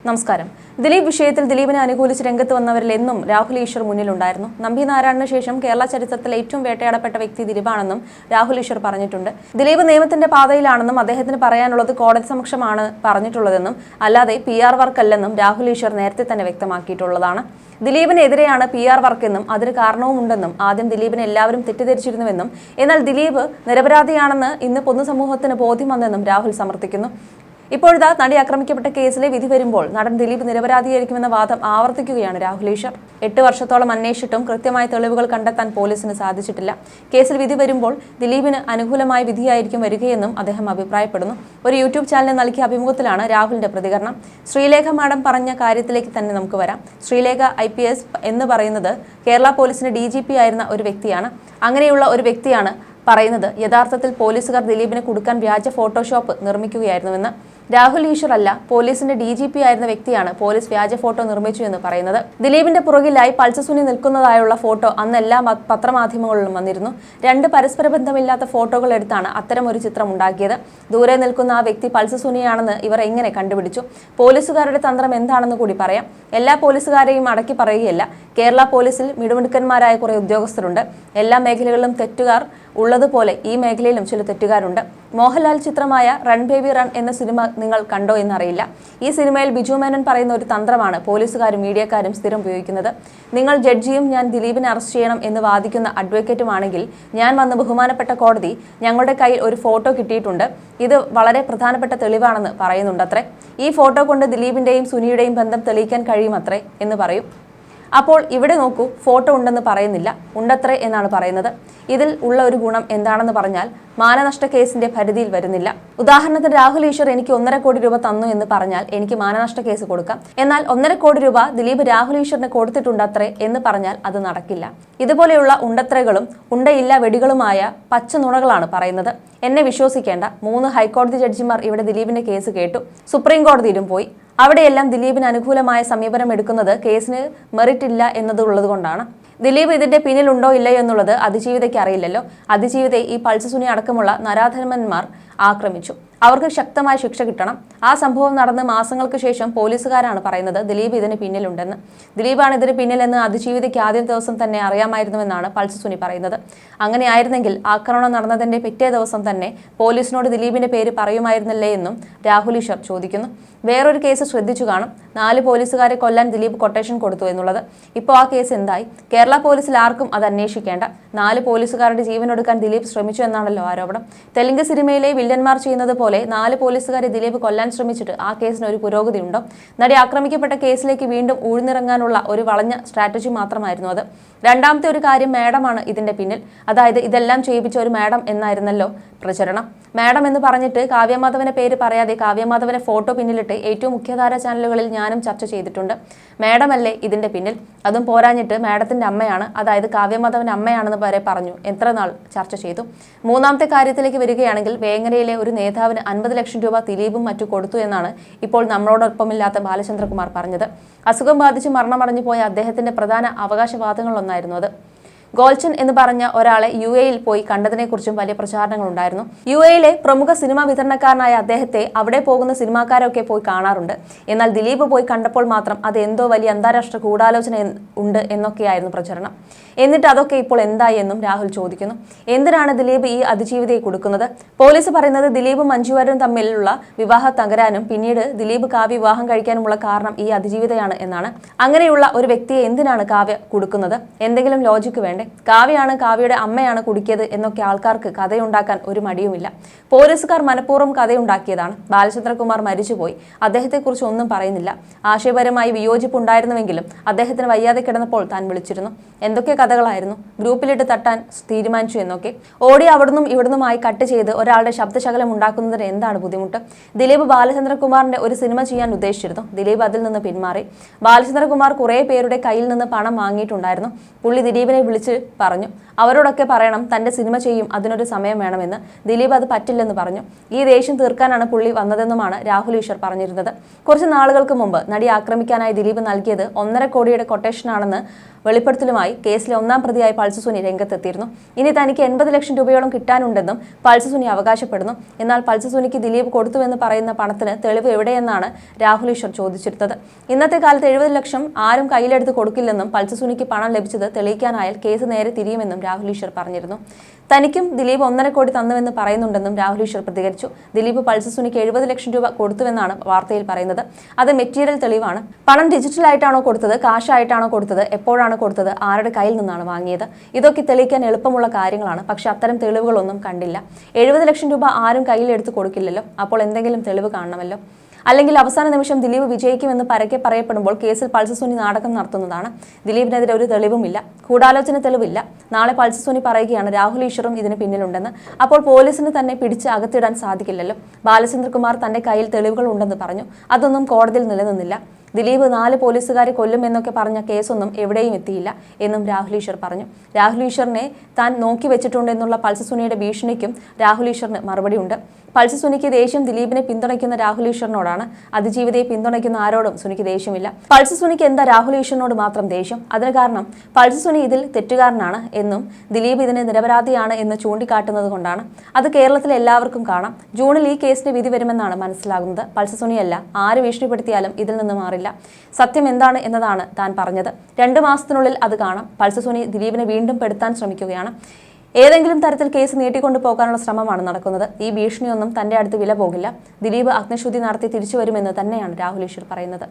നമസ്കാരം. ദിലീപ് വിഷയത്തിൽ ദിലീപിനെ അനുകൂലിച്ച് രംഗത്ത് വന്നവരിൽ എന്നും രാഹുൽ ഈശ്വർ മുന്നിലുണ്ടായിരുന്നു. നമ്പി നാരായണന് ശേഷം കേരള ചരിത്രത്തിൽ ഏറ്റവും വേട്ടയാടപ്പെട്ട വ്യക്തി ദിലീപാണെന്നും രാഹുൽ ഈശ്വർ പറഞ്ഞിട്ടുണ്ട്. ദിലീപ് നിയമത്തിന്റെ പാതയിലാണെന്നും അദ്ദേഹത്തിന് പറയാനുള്ളത് കോടതി സമക്ഷമാണ് പറഞ്ഞിട്ടുള്ളതെന്നും അല്ലാതെ PR വർക്കല്ലെന്നും രാഹുൽ ഈശ്വർ നേരത്തെ തന്നെ വ്യക്തമാക്കിയിട്ടുള്ളതാണ്. ദിലീപിനെതിരെയാണ് PR വർക്കെന്നും അതിന് കാരണവുമുണ്ടെന്നും ആദ്യം ദിലീപിനെ എല്ലാവരും തെറ്റിദ്ധരിച്ചിരുന്നുവെന്നും എന്നാൽ ദിലീപ് നിരപരാധിയാണെന്ന് ഇന്ന് പൊതുസമൂഹത്തിന് ബോധ്യം വന്നെന്നും രാഹുൽ സമർത്ഥിക്കുന്നു. ഇപ്പോഴത്തെ നടി ആക്രമിക്കപ്പെട്ട കേസിലെ വിധി വരുമ്പോൾ നടൻ ദിലീപ് നിരപരാധിയായിരിക്കുമെന്ന വാദം ആവർത്തിക്കുകയാണ് രാഹുൽ ഈശ്വർ. 8 വർഷത്തോളം അന്വേഷിച്ചിട്ടും കൃത്യമായ തെളിവുകൾ കണ്ടെത്താൻ പോലീസിന് സാധിച്ചിട്ടില്ല. കേസിൽ വിധി വരുമ്പോൾ ദിലീപിന് അനുകൂലമായ വിധിയായിരിക്കും വരികയെന്നും അദ്ദേഹം അഭിപ്രായപ്പെടുന്നു. ഒരു യൂട്യൂബ് ചാനലിന് നൽകിയ അഭിമുഖത്തിലാണ് രാഹുലിന്റെ പ്രതികരണം. ശ്രീലേഖ മാഡം പറഞ്ഞ കാര്യത്തിലേക്ക് തന്നെ നമുക്ക് വരാം. ശ്രീലേഖ IPS എന്ന് പറയുന്നത് കേരള പോലീസിന്റെ DGP ആയിരുന്ന ഒരു വ്യക്തിയാണ്. അങ്ങനെയുള്ള ഒരു വ്യക്തിയാണ് പറയുന്നത് യഥാർത്ഥത്തിൽ പോലീസുകാർ ദിലീപിനെ കൊടുക്കാൻ വ്യാജ ഫോട്ടോഷോപ്പ് നിർമ്മിക്കുകയായിരുന്നുവെന്ന്. രാഹുൽ ഈശ്വർ അല്ല, പോലീസിന്റെ DGP ആയിരുന്ന വ്യക്തിയാണ് പോലീസ് വ്യാജ ഫോട്ടോ നിർമ്മിച്ചു എന്ന് പറയുന്നത്. ദിലീപിന്റെ പുറകിലായി പൾസസുനി നിൽക്കുന്നതായുള്ള ഫോട്ടോ അന്ന് എല്ലാ പത്രമാധ്യമങ്ങളിലും വന്നിരുന്നു. 2 പരസ്പര ബന്ധമില്ലാത്ത ഫോട്ടോകൾ എടുത്താണ് അത്തരം ഒരു ചിത്രം ഉണ്ടാക്കിയത്. ദൂരെ നിൽക്കുന്ന ആ വ്യക്തി പൾസസുനിയാണെന്ന് ഇവർ എങ്ങനെ കണ്ടുപിടിച്ചു? പോലീസുകാരുടെ തന്ത്രം എന്താണെന്ന് കൂടി പറയാം. എല്ലാ പോലീസുകാരെയും അടക്കി പറയുകയല്ല. കേരള പോലീസിൽ മിടുമിടുക്കന്മാരായ കുറെ ഉദ്യോഗസ്ഥരുണ്ട്. എല്ലാ മേഖലകളിലും തെറ്റുകാർ ഉള്ളതുപോലെ ഈ മേഖലയിലും ചില തെറ്റുകാരുണ്ട്. മോഹൻലാൽ ചിത്രമായ റൺ ബേബി റൺ എന്ന സിനിമ നിങ്ങൾ കണ്ടോ എന്നറിയില്ല. ഈ സിനിമയിൽ ബിജു മേനോൻ പറയുന്ന ഒരു തന്ത്രമാണ് പോലീസുകാരും മീഡിയക്കാരും സ്ഥിരം ഉപയോഗിക്കുന്നത്. നിങ്ങൾ ജഡ്ജിയും ഞാൻ ദിലീപിനെ അറസ്റ്റ് ചെയ്യണം എന്ന് വാദിക്കുന്ന അഡ്വക്കേറ്റുമാണെങ്കിൽ ഞാൻ വന്ന ബഹുമാനപ്പെട്ട കോടതി ഞങ്ങളുടെ കയ്യിൽ ഒരു ഫോട്ടോ കിട്ടിയിട്ടുണ്ട്, ഇത് വളരെ പ്രധാനപ്പെട്ട തെളിവാണെന്ന് പറയുന്നുണ്ടത്രേ. ഈ ഫോട്ടോ കൊണ്ട് ദിലീപിന്റെയും സുനിയുടെയും ബന്ധം തെളിയിക്കാൻ കഴിയുമത്രേ എന്ന് പറയും. അപ്പോൾ ഇവിടെ നോക്കൂ, ഫോട്ടോ ഉണ്ടെന്ന് പറയുന്നില്ല, ഉണ്ടത്രേ എന്നാണ് പറയുന്നത്. ഇതിൽ ഉള്ള ഒരു ഗുണം എന്താണെന്ന് പറഞ്ഞാൽ മാനനഷ്ട കേസിന്റെ പരിധിയിൽ വരുന്നില്ല. ഉദാഹരണത്തിന് രാഹുൽ ഈശ്വർ എനിക്ക് 1.5 കോടി രൂപ തന്നു എന്ന് പറഞ്ഞാൽ എനിക്ക് മാനനഷ്ട കേസ് കൊടുക്കാം. എന്നാൽ 1.5 കോടി രൂപ ദിലീപ് രാഹുൽ ഈശ്വറിന് കൊടുത്തിട്ടുണ്ടത്രേ എന്ന് പറഞ്ഞാൽ അത് നടക്കില്ല. ഇതുപോലെയുള്ള ഉണ്ടത്രകളും ഉണ്ടയില്ല വെടികളുമായ പച്ച നുണകളാണ് പറയുന്നത്. എന്നെ വിശ്വസിക്കേണ്ട. 3 ഹൈക്കോടതി ജഡ്ജിമാർ ഇവിടെ ദിലീപിന്റെ കേസ് കേട്ടു. സുപ്രീം കോടതിയിലും പോയി. അവിടെയെല്ലാം ദിലീപിന് അനുകൂലമായ സമീപനം എടുക്കുന്നത് കേസിന് മെറിറ്റ് ഇല്ല എന്നതുള്ളത് കൊണ്ടാണ്. ദിലീപ് ഇതിന്റെ പിന്നിലുണ്ടോ ഇല്ലയോ എന്നുള്ളത് അതിജീവിതയ്ക്ക് അറിയില്ലല്ലോ. അതിജീവിതയെ ഈ പൾസസുനി അടക്കമുള്ള നരാധർമ്മന്മാർ ആക്രമിച്ചു. അവർക്ക് ശക്തമായ ശിക്ഷ കിട്ടണം. ആ സംഭവം നടന്ന് മാസങ്ങൾക്ക് ശേഷം പോലീസുകാരാണ് പറയുന്നത് ദിലീപ് ഇതിന് പിന്നിലുണ്ടെന്ന്. ദിലീപാണ് ഇതിന് പിന്നിലെന്ന് അതിജീവിതയ്ക്ക് ആദ്യ ദിവസം തന്നെ അറിയാമായിരുന്നുവെന്നാണ് പൾസസുനി പറയുന്നത്. അങ്ങനെയായിരുന്നെങ്കിൽ ആക്രമണം നടന്നതിന്റെ പിറ്റേ ദിവസം തന്നെ പോലീസിനോട് ദിലീപിന്റെ പേര് പറയുമായിരുന്നില്ലേ എന്നും രാഹുൽ ഈശ്വർ ചോദിക്കുന്നു. വേറൊരു കേസ് ശ്രദ്ധിച്ചു കാണും. 4 പോലീസുകാരെ കൊല്ലാൻ ദിലീപ് കൊട്ടേഷൻ കൊടുത്തു എന്നുള്ളത്. ഇപ്പോൾ ആ കേസ് എന്തായി? കേരള പോലീസിൽ ആർക്കും അത് അന്വേഷിക്കേണ്ട. 4 പോലീസുകാരുടെ ജീവനൊടുക്കാൻ ദിലീപ് ശ്രമിച്ചു എന്നാണല്ലോ ആരോപണം. തെലുങ്ക് സിനിമയിലെ വില്ലന്മാർ ചെയ്യുന്നത് പോലെ 4 പോലീസുകാരെ ദിലീപ് കൊല്ലാൻ ശ്രമിച്ചിട്ട് ആ കേസിന് ഒരു പുരോഗതി ഉണ്ടോ? നടി ആക്രമിക്കപ്പെട്ട കേസിലേക്ക് വീണ്ടും ഊഴ്ന്നിറങ്ങാനുള്ള ഒരു വളഞ്ഞ സ്ട്രാറ്റജി മാത്രമായിരുന്നു അത്. രണ്ടാമത്തെ ഒരു കാര്യം, മാഡമാണ് ഇതിന്റെ പിന്നിൽ. അതായത് ഇതെല്ലാം ചെയ്യിപ്പിച്ച ഒരു മാഡം എന്നായിരുന്നല്ലോ പ്രചരണം. മാഡം എന്ന് പറഞ്ഞിട്ട് കാവ്യമാധവന്റെ പേര് പറയാതെ കാവ്യമാധവന്റെ ഫോട്ടോ പിന്നിലിട്ട് ഏറ്റവും മുഖ്യധാര ചാനലുകളിൽ ഞാനും ചർച്ച ചെയ്തിട്ടുണ്ട്. മാഡമല്ലേ ഇതിന്റെ പിന്നിൽ? അതും പോരാഞ്ഞിട്ട് മാഡത്തിന്റെ അമ്മയാണ്, അതായത് കാവ്യമാധവന്റെ അമ്മയാണെന്ന് വരെ പറഞ്ഞു. എത്ര നാൾ ചർച്ച ചെയ്തു. മൂന്നാമത്തെ കാര്യത്തിലേക്ക് വരികയാണെങ്കിൽ വേങ്ങരയിലെ ഒരു നേതാവിന് 50 ലക്ഷം രൂപ ദിലീപും മറ്റു കൊടുത്തു എന്നാണ് ഇപ്പോൾ നമ്മളോടൊപ്പമില്ലാത്ത ബാലചന്ദ്രകുമാർ പറഞ്ഞത്. അസുഖം ബാധിച്ച് മരണമടഞ്ഞു പോയ അദ്ദേഹത്തിന്റെ പ്രധാന അവകാശവാദങ്ങളിലൊന്നായിരുന്നു അത്. ഗോൾച്ചൻ എന്ന് പറഞ്ഞ ഒരാളെ UAE പോയി കണ്ടതിനെക്കുറിച്ചും വലിയ പ്രചാരണങ്ങളുണ്ടായിരുന്നു. UAE പ്രമുഖ സിനിമാ വിതരണക്കാരനായ അദ്ദേഹത്തെ അവിടെ പോകുന്ന സിനിമാക്കാരൊക്കെ പോയി കാണാറുണ്ട്. എന്നാൽ ദിലീപ് പോയി കണ്ടപ്പോൾ മാത്രം അത് എന്തോ വലിയ അന്താരാഷ്ട്ര ഗൂഢാലോചന ഉണ്ട് എന്നൊക്കെയായിരുന്നു പ്രചരണം. എന്നിട്ട് അതൊക്കെ ഇപ്പോൾ എന്തായി എന്നും രാഹുൽ ചോദിക്കുന്നു. എന്തിനാണ് ദിലീപ് ഈ അതിജീവിതയെ കൊടുക്കുന്നത്? പോലീസ് പറയുന്നത് ദിലീപും മഞ്ജു വാര്യരും തമ്മിലുള്ള വിവാഹം തകരാനും പിന്നീട് ദിലീപ് കാവ്യ വിവാഹം കഴിക്കാനുമുള്ള കാരണം ഈ അതിജീവിതയാണ് എന്നാണ്. അങ്ങനെയുള്ള ഒരു വ്യക്തിയെ എന്തിനാണ് കാവ്യ കൊടുക്കുന്നത്? എന്തെങ്കിലും ലോജിക്ക് വേണ്ട. കാവ്യാണ് കാവ്യയുടെ അമ്മയാണ് കുടിക്കിയത് എന്നൊക്കെ ആൾക്കാർക്ക് കഥയുണ്ടാക്കാൻ ഒരു മടിയുമില്ല. പോലീസുകാർ മനഃപൂർവ്വം കഥയുണ്ടാക്കിയതാണ്. ബാലചന്ദ്രകുമാർ മരിച്ചുപോയി, അദ്ദേഹത്തെക്കുറിച്ച് ഒന്നും പറയുന്നില്ല. ആശയപരമായി വിയോജിപ്പുണ്ടായിരുന്നുവെങ്കിലും അദ്ദേഹത്തിന് വയ്യാതെ കിടന്നപ്പോൾ താൻ വിളിച്ചിരുന്നു. എന്തൊക്കെ കഥകളായിരുന്നു. ഗ്രൂപ്പിലിട്ട് തട്ടാൻ തീരുമാനിച്ചു എന്നൊക്കെ. ഓടി അവിടുന്നും ഇവിടുന്നുമായി കട്ട് ചെയ്ത് ഒരാളുടെ ശബ്ദശകലം ഉണ്ടാക്കുന്നതിന് എന്താണ് ബുദ്ധിമുട്ട്? ദിലീപ് ബാലചന്ദ്രകുമാറിന്റെ ഒരു സിനിമ ചെയ്യാൻ ഉദ്ദേശിച്ചിരുന്നു. ദിലീപ് അതിൽ നിന്ന് പിന്മാറി. ബാലചന്ദ്രകുമാർ കുറെ പേരുടെ കയ്യിൽ നിന്ന് പണം വാങ്ങിയിട്ടുണ്ടായിരുന്നു. പുള്ളി ദിലീപിനെ വിളിച്ച് പറഞ്ഞു. അവരോടൊക്കെ പറയണം തന്റെ സിനിമ ചെയ്യും, അതിനൊരു സമയം വേണമെന്ന്. ദിലീപ് അത് പറ്റില്ലെന്ന് പറഞ്ഞു. ഈ ദേഷ്യം തീർക്കാനാണ് പുള്ളി വന്നതെന്നുമാണ് രാഹുൽ ഈശ്വർ പറഞ്ഞിരുന്നത്. കുറച്ച് നാളുകൾക്ക് മുമ്പ് നടി ആക്രമിക്കാനായി ദിലീപ് നൽകിയത് 1.5 കോടിയുടെ കൊട്ടേഷനാണെന്ന് വെളിപ്പെടുത്തലുമായി കേസിലെ ഒന്നാം പ്രതിയായ പൾസർ സുനി രംഗത്തെത്തിയിരുന്നു. ഇനി തനിക്ക് 80 ലക്ഷം രൂപയോളം കിട്ടാനുണ്ടെന്നും പൾസർ സുനി അവകാശപ്പെടുന്നു. എന്നാൽ പൾസർ സുനിക്ക് ദിലീപ് കൊടുത്തുവെന്ന് പറയുന്ന പണത്തിന് തെളിവ് എവിടെയെന്നാണ് രാഹുൽ ഈശ്വർ ചോദിച്ചിരുന്നത്. ഇന്നത്തെ കാലത്ത് 70 ലക്ഷം ആരും കയ്യിലെടുത്ത് കൊടുക്കില്ലെന്നും പൾസർ സുനിക്ക് പണം ലഭിച്ചത് തെളിയിക്കാനായാൽ കേസ് നേരെ തിരിയുമെന്നും രാഹുൽ ഈശ്വർ പറഞ്ഞിരുന്നു. തനിക്കും ദിലീപ് 1.5 കോടി തന്നുവെന്ന് പറയുന്നുണ്ടെന്നും രാഹുൽ ഈശ്വർ പ്രതികരിച്ചു. ദിലീപ് പൾസർ സുനിക്ക് 70 ലക്ഷം രൂപ കൊടുത്തുവെന്നാണ് വാർത്തയിൽ പറയുന്നത്. അത് മെറ്റീരിയൽ തെളിവാണ്. പണം ഡിജിറ്റലായിട്ടാണോ കൊടുത്തത്, കാശായിട്ടാണോ കൊടുത്തത്, എപ്പോഴാണ് കൊടുത്തത്, ആരുടെ കയ്യിൽ നിന്നാണ് വാങ്ങിയത്, ഇതൊക്കെ തെളിയിക്കാൻ എളുപ്പമുള്ള കാര്യങ്ങളാണ്. പക്ഷെ അത്തരം തെളിവുകളൊന്നും കണ്ടില്ല. 70 ലക്ഷം രൂപ ആരും കയ്യിലെടുത്ത് കൊടുക്കില്ലല്ലോ. അപ്പോൾ എന്തെങ്കിലും തെളിവ് കാണണമല്ലോ. അല്ലെങ്കിൽ അവസാന നിമിഷം ദിലീപ് വിജയിക്കുമെന്ന് പരക്കെ പറയപ്പെടുമ്പോൾ കേസിൽ പൾസർ സുനി നാടകം നടത്തുന്നതാണ്. ദിലീപിനെതിരെ ഒരു തെളിവുമില്ല, ഗൂഢാലോചന തെളിവില്ല. നാളെ പൾസർ സുനി പറയുകയാണ് രാഹുൽ ഈശ്വറും ഇതിന് പിന്നിലുണ്ടെന്ന്. അപ്പോൾ പോലീസിന് തന്നെ പിടിച്ച് അകത്തിടാൻ സാധിക്കില്ലല്ലോ. ബാലചന്ദ്രകുമാർ തന്റെ കയ്യിൽ തെളിവുകൾ ഉണ്ടെന്ന് പറഞ്ഞു. അതൊന്നും കോടതിയിൽ നിലനിന്നില്ല. ദിലീപ് 4 പോലീസുകാരെ കൊല്ലും എന്നൊക്കെ പറഞ്ഞ കേസൊന്നും എവിടെയും എത്തിയില്ല എന്നും രാഹുൽ ഈശ്വർ പറഞ്ഞു. രാഹുൽ ഈശ്വറിനെ താൻ നോക്കി വെച്ചിട്ടുണ്ട് എന്നുള്ള പൾസർ സുനിയുടെ ഭീഷണിക്കും രാഹുൽ ഈശ്വറിന് മറുപടിയുണ്ട്. പൾസർ സുനിക്ക് ദേഷ്യം ദിലീപിനെ പിന്തുണയ്ക്കുന്ന രാഹുൽ ഈശ്വറിനോടാണ്. അതിജീവിതയെ പിന്തുണയ്ക്കുന്ന ആരോടും സുനിക്ക് ദേഷ്യമില്ല. പൾസർ സുനിക്ക് എന്താ രാഹുൽ ഈശ്വറിനോട് മാത്രം ദേഷ്യം? അതിന് കാരണം പൾസർ സുനി ഇതിൽ തെറ്റുകാരനാണ് എന്നും ദിലീപ് ഇതിന് നിരപരാധിയാണ് എന്ന് ചൂണ്ടിക്കാട്ടുന്നത് കൊണ്ടാണ്. അത് കേരളത്തിലെ എല്ലാവർക്കും കാണാം. ജൂണിൽ ഈ കേസിന് വിധി വരുമെന്നാണ് മനസ്സിലാകുന്നത്. പൾസർ സുനിയല്ല, ആര് ഭീഷണിപ്പെടുത്തിയാലും ഇതിൽ നിന്ന് മാറില്ല. സത്യം എന്താണ് എന്നതാണ് താൻ പറഞ്ഞത്. 2 മാസത്തിനുള്ളിൽ അത് കാണാം. പൾസർ സുനി ദിലീപിനെ വീണ്ടും പെടുത്താൻ ശ്രമിക്കുകയാണ്. ഏതെങ്കിലും തരത്തിൽ കേസ് നീട്ടിക്കൊണ്ടു പോകാനുള്ള ശ്രമമാണ് നടക്കുന്നത്. ഈ ഭീഷണിയൊന്നും തന്റെ അടുത്ത് വില പോകില്ല. ദിലീപ് അഗ്നിശുദ്ധി നടത്തി തിരിച്ചു വരുമെന്ന് തന്നെയാണ് രാഹുൽ ഈശ്വർ പറയുന്നത്.